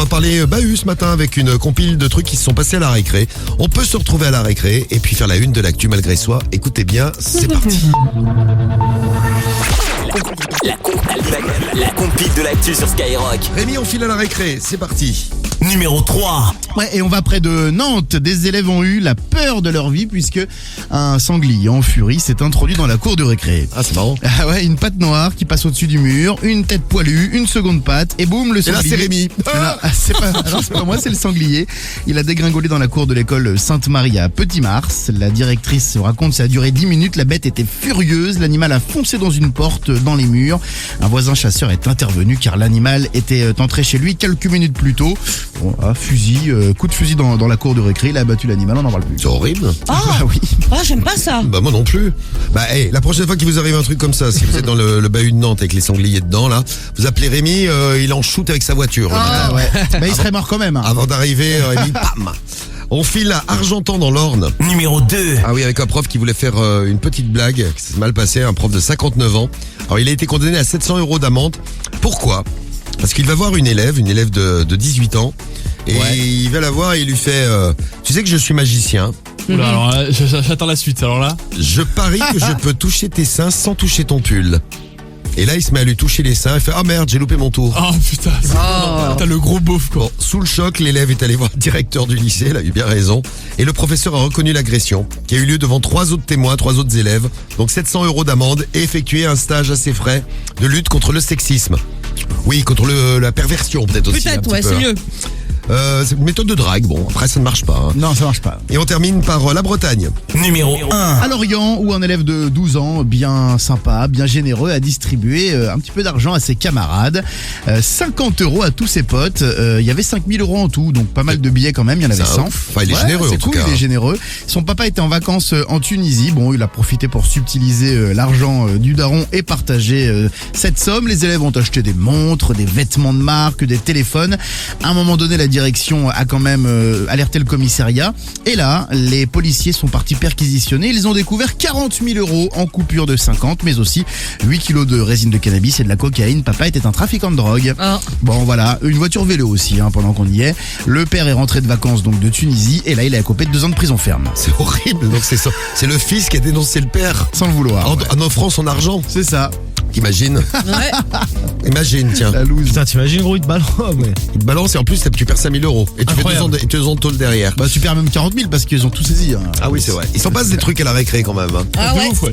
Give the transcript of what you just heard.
va parler bahut ce matin avec une compile de trucs qui se sont passés à la récré. On peut se retrouver à la récré et puis faire la une de l'actu malgré soi. Écoutez bien, c'est parti. La compile de l'actu sur Skyrock. Rémi, on file à la récré, c'est parti. Numéro 3. Ouais, et on va près de Nantes. Des élèves ont eu la peur de leur vie puisque un sanglier en furie s'est introduit dans la cour de récré. Ah, c'est marrant. Ah ouais, une patte noire qui passe au-dessus du mur, une tête poilue, une seconde patte, et boum, le Et là, sanglier. c'est Rémi. C'est pas moi, c'est le sanglier. Il a dégringolé dans la cour de l'école Sainte-Marie à Petit-Mars. La directrice raconte, ça a duré 10 minutes. La bête était furieuse. L'animal a foncé dans une porte, dans les murs. Un voisin chasseur est intervenu car l'animal était entré chez lui quelques minutes plus tôt. Bon, coup de fusil dans la cour de récré. Il a abattu l'animal, on n'en parle plus. C'est horrible. Ah oui. Ah, j'aime pas ça. Bah moi non plus. Bah la prochaine fois qu'il vous arrive un truc comme ça, si vous êtes dans le bahut de Nantes avec les sangliers dedans là, vous appelez Rémi, il en shoot avec sa voiture. Ah ouais. Bah, il serait mort quand même. Hein. Avant d'arriver, Rémi, bam. On file à Argentan dans l'Orne. Numéro 2. Ah oui, avec un prof qui voulait faire une petite blague, qui s'est mal passé, un prof de 59 ans. Alors il a été condamné à 700 € d'amende. Pourquoi ? Parce qu'il va voir une élève de 18 ans, et il va la voir et il lui fait tu sais que je suis magicien. Oula, alors là, j'attends la suite. Alors là, Je parie que je peux toucher tes seins sans toucher ton pull. Et là, il se met à lui toucher les seins. Il fait « Ah merde, j'ai loupé mon tour. oh putain, t'as le gros beauf quoi. Bon, sous le choc, l'élève est allé voir le directeur du lycée, il a eu bien raison. Et le professeur a reconnu l'agression, qui a eu lieu devant 3 autres témoins, 3 autres élèves. Donc 700 € d'amende et effectuer un stage à ses frais de lutte contre le sexisme. Oui, contre la perversion peut-être aussi. Peut-être, un ouais, petit c'est peu. mieux. C'est une méthode de drague. Bon, après ça ne marche pas. Hein. Non, ça marche pas. Et on termine par la Bretagne. Numéro 1. À Lorient, où un élève de 12 ans, bien sympa, bien généreux, a distribué un petit peu d'argent à ses camarades. 50 € à tous ses potes. Il y avait 5000 € en tout, donc pas mal de billets quand même, il y en avait C'est 100. ouf. Enfin, il est généreux, c'est en tout cool, cas. il est généreux. Son papa était en vacances en Tunisie. Bon, il a profité pour subtiliser l'argent du daron et partager cette somme. Les élèves ont acheté des montres, des vêtements de marque, des téléphones. À un moment donné, la direction a quand même alerté le commissariat. Et là, les policiers sont partis perquisitionner. Ils ont découvert 40 000 € en coupures de 50, mais aussi 8 kilos de résine de cannabis et de la cocaïne. Papa était un trafiquant de drogue. Ah. Bon, voilà, une voiture vélo aussi, pendant qu'on y est. Le père est rentré de vacances donc de Tunisie et là, il a écopé de 2 ans de prison ferme. C'est horrible. Donc c'est le fils qui a dénoncé le père Sans le vouloir. en offrant son argent. C'est ça. Imagine. Ouais. Imagine, tiens. La loose. Putain, t'imagines gros, il te balance. Ouais. Il te balance et en plus tu perds 5 000 €. Et tu Incroyable. fais 2 ans de tôle derrière. Bah, tu perds même 40 000 parce qu'ils ont tout saisi. Ah oui, c'est vrai. Il s'en passe des trucs à la récré quand même. Hein. Ah De ouais. ouf, ouais.